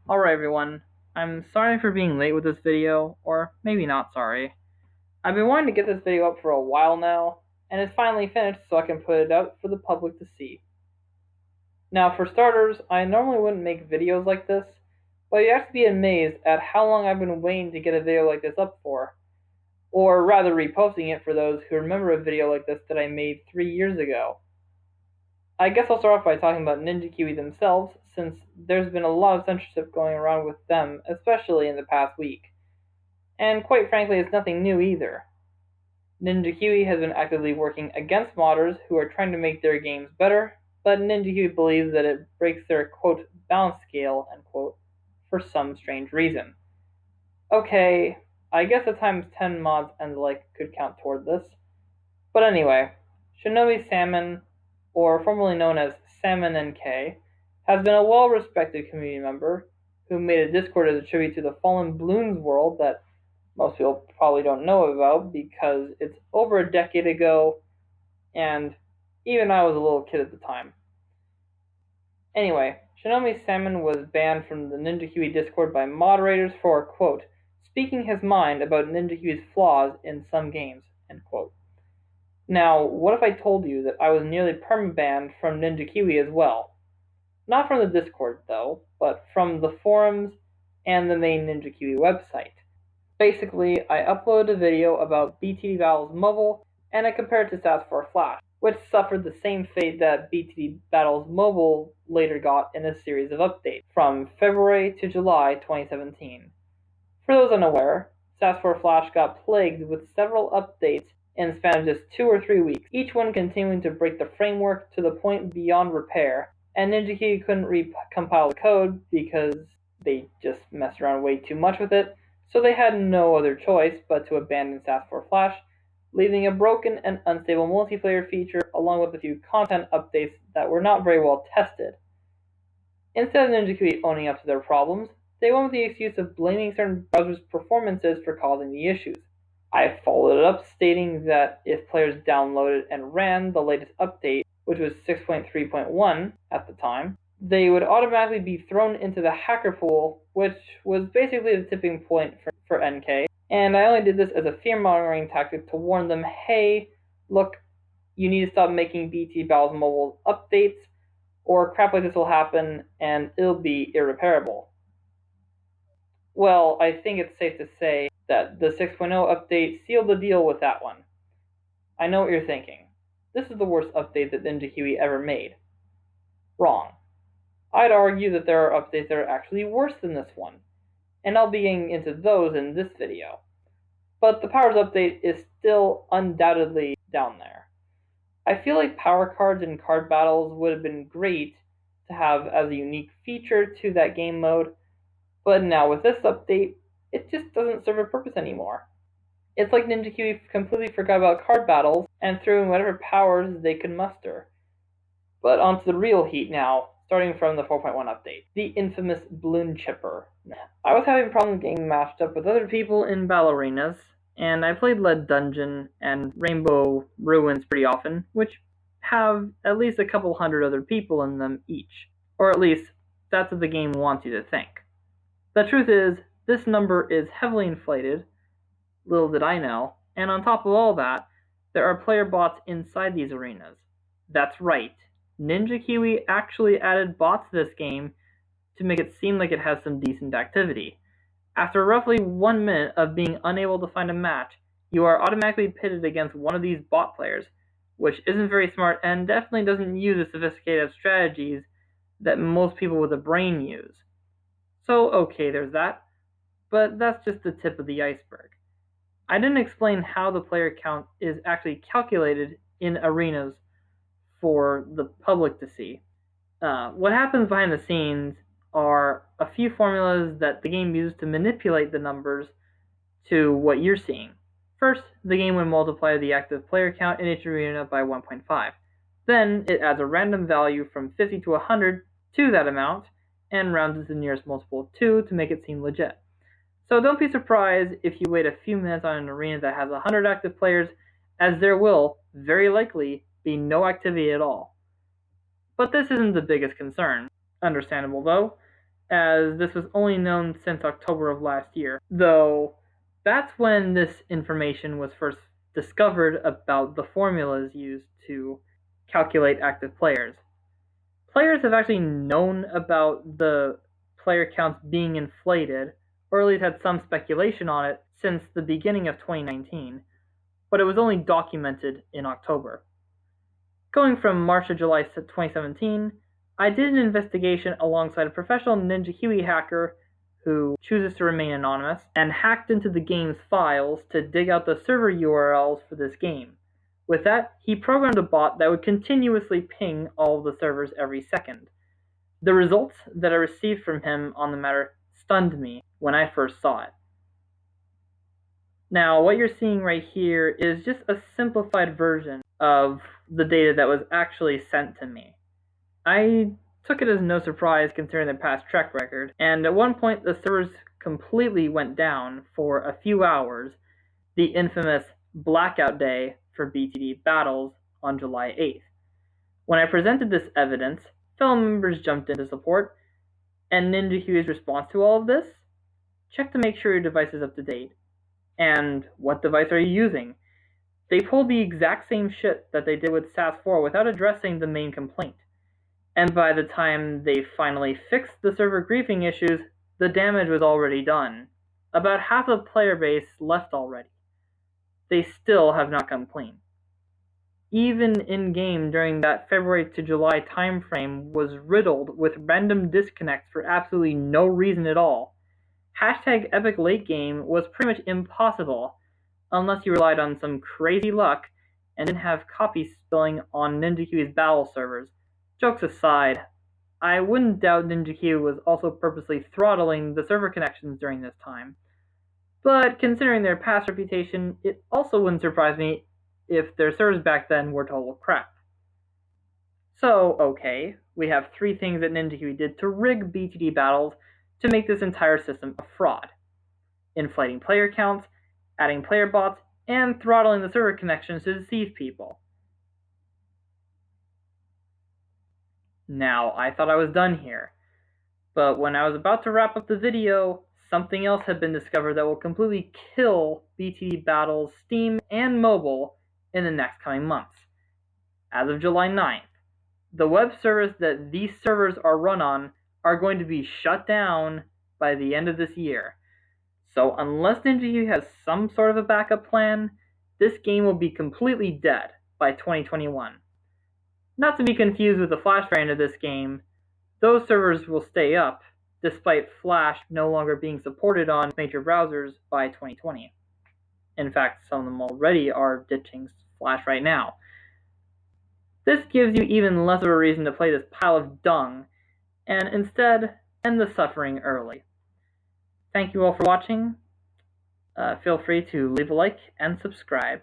Alright everyone, I'm sorry for being late with this video, or maybe not sorry. I've been wanting to get this video up for a while now, and it's finally finished so I can put it out for the public to see. Now for starters, I normally wouldn't make videos like this, but you have to be amazed at how long I've been waiting to get a video like this up for, or rather reposting it for those who remember a video like this that I made 3 years ago. I guess I'll start off by talking about Ninja Kiwi themselves, since there's been a lot of censorship going around with them, especially in the past week. And quite frankly, it's nothing new either. Ninja Kiwi has been actively working against modders who are trying to make their games better, but Ninja Kiwi believes that it breaks their quote balance scale end quote for some strange reason. Okay, I guess the times 10 mods and the like could count toward this. But anyway, Shinobi Salmon, or formerly known as Salmon NK, has been a well-respected community member who made a Discord as a tribute to the Fallen Bloons world that most people probably don't know about because it's over a decade ago, and even I was a little kid at the time. Anyway, Shinobi Salmon was banned from the Ninja Kiwi Discord by moderators for, quote, speaking his mind about Ninja Kiwi's flaws in some games, end quote. Now, what if I told you that I was nearly perma-banned from Ninja Kiwi as well? Not from the Discord, though, but from the forums and the main Ninja Kiwi website. Basically, I uploaded a video about BTD Battles Mobile, and I compared it to Stats for Flash, which suffered the same fate that BTD Battles Mobile later got in a series of updates from February to July 2017. For those unaware, Stats for Flash got plagued with several updates in the span of just 2 or 3 weeks, each one continuing to break the framework to the point beyond repair, and Ninja Kiwi couldn't recompile the code because they just messed around way too much with it, so they had no other choice but to abandon Stats for Flash, leaving a broken and unstable multiplayer feature along with a few content updates that were not very well tested. Instead of Ninja Kiwi owning up to their problems, they went with the excuse of blaming certain browsers' performances for causing the issues. I followed it up stating that if players downloaded and ran the latest update, which was 6.3.1 at the time, they would automatically be thrown into the hacker pool, which was basically the tipping point for NK, and I only did this as a fear-mongering tactic to warn them, hey, look, you need to stop making BT Battles Mobile updates, or crap like this will happen, and it'll be irreparable. Well, I think it's safe to say that the 6.0 update sealed the deal with that one. I know what you're thinking. This is the worst update that Ninja Kiwi ever made. Wrong. I'd argue that there are updates that are actually worse than this one, and I'll be getting into those in this video. But the Powers update is still undoubtedly down there. I feel like power cards in card battles would have been great to have as a unique feature to that game mode, but now with this update, it just doesn't serve a purpose anymore. It's like Ninja Kiwi completely forgot about card battles and threw in whatever powers they could muster. But onto the real heat now, starting from the 4.1 update, the infamous Bloon Chipper. I was having problems getting matched up with other people in battle arenas, and I played Lead Dungeon and Rainbow Ruins pretty often, which have at least a couple hundred other people in them each. Or at least, that's what the game wants you to think. The truth is, this number is heavily inflated, little did I know, and on top of all that, there are player bots inside these arenas. That's right, Ninja Kiwi actually added bots to this game to make it seem like it has some decent activity. After roughly 1 minute of being unable to find a match, you are automatically pitted against one of these bot players, which isn't very smart and definitely doesn't use the sophisticated strategies that most people with a brain use. So okay, there's that, but that's just the tip of the iceberg. I didn't explain how the player count is actually calculated in arenas for the public to see. What happens behind the scenes are a few formulas that the game uses to manipulate the numbers to what you're seeing. First, the game would multiply the active player count in each arena by 1.5. Then, it adds a random value from 50 to 100 to that amount, and rounds it to the nearest multiple of 2 to make it seem legit. So don't be surprised if you wait a few minutes on an arena that has 100 active players, as there will, very likely, be no activity at all. But this isn't the biggest concern. Understandable though, as this was only known since October of last year, though that's when this information was first discovered about the formulas used to calculate active players. Players have actually known about the player counts being inflated, or at least had some speculation on it, since the beginning of 2019, but it was only documented in October. Going from March to July 2017, I did an investigation alongside a professional Ninja Kiwi hacker who chooses to remain anonymous, and hacked into the game's files to dig out the server URLs for this game. With that, he programmed a bot that would continuously ping all of the servers every second. The results that I received from him on the matter stunned me when I first saw it. Now, what you're seeing right here is just a simplified version of the data that was actually sent to me. I took it as no surprise considering their past track record, and at one point the servers completely went down for a few hours, the infamous blackout day for BTD Battles on July 8th. When I presented this evidence, fellow members jumped in to support, and Ninja Kiwi's response to all of this? Check to make sure your device is up to date. And what device are you using? They pulled the exact same shit that they did with SAS4 without addressing the main complaint. And by the time they finally fixed the server griefing issues, the damage was already done. About half the player base left already. They still have not come clean. Even in-game during that February to July timeframe was riddled with random disconnects for absolutely no reason at all. Hashtag epic late game was pretty much impossible, unless you relied on some crazy luck and didn't have copies spilling on Ninja Kiwi's battle servers. Jokes aside, I wouldn't doubt Ninja Kiwi was also purposely throttling the server connections during this time. But considering their past reputation, it also wouldn't surprise me if their servers back then were total crap. So, okay, we have 3 things that Ninja Kiwi did to rig BTD battles to make this entire system a fraud. Inflating player counts, adding player bots, and throttling the server connections to deceive people. Now, I thought I was done here, but when I was about to wrap up the video, something else had been discovered that will completely kill BTD Battles Steam and mobile in the next coming months. As of July 9th, the web servers that these servers are run on are going to be shut down by the end of this year. So unless Ninja Kiwi has some sort of a backup plan, this game will be completely dead by 2021. Not to be confused with the Flash variant of this game, those servers will stay up, despite Flash no longer being supported on major browsers by 2020. In fact, some of them already are ditching Flash right now. This gives you even less of a reason to play this pile of dung, and instead end the suffering early. Thank you all for watching. Feel free to leave a like and subscribe.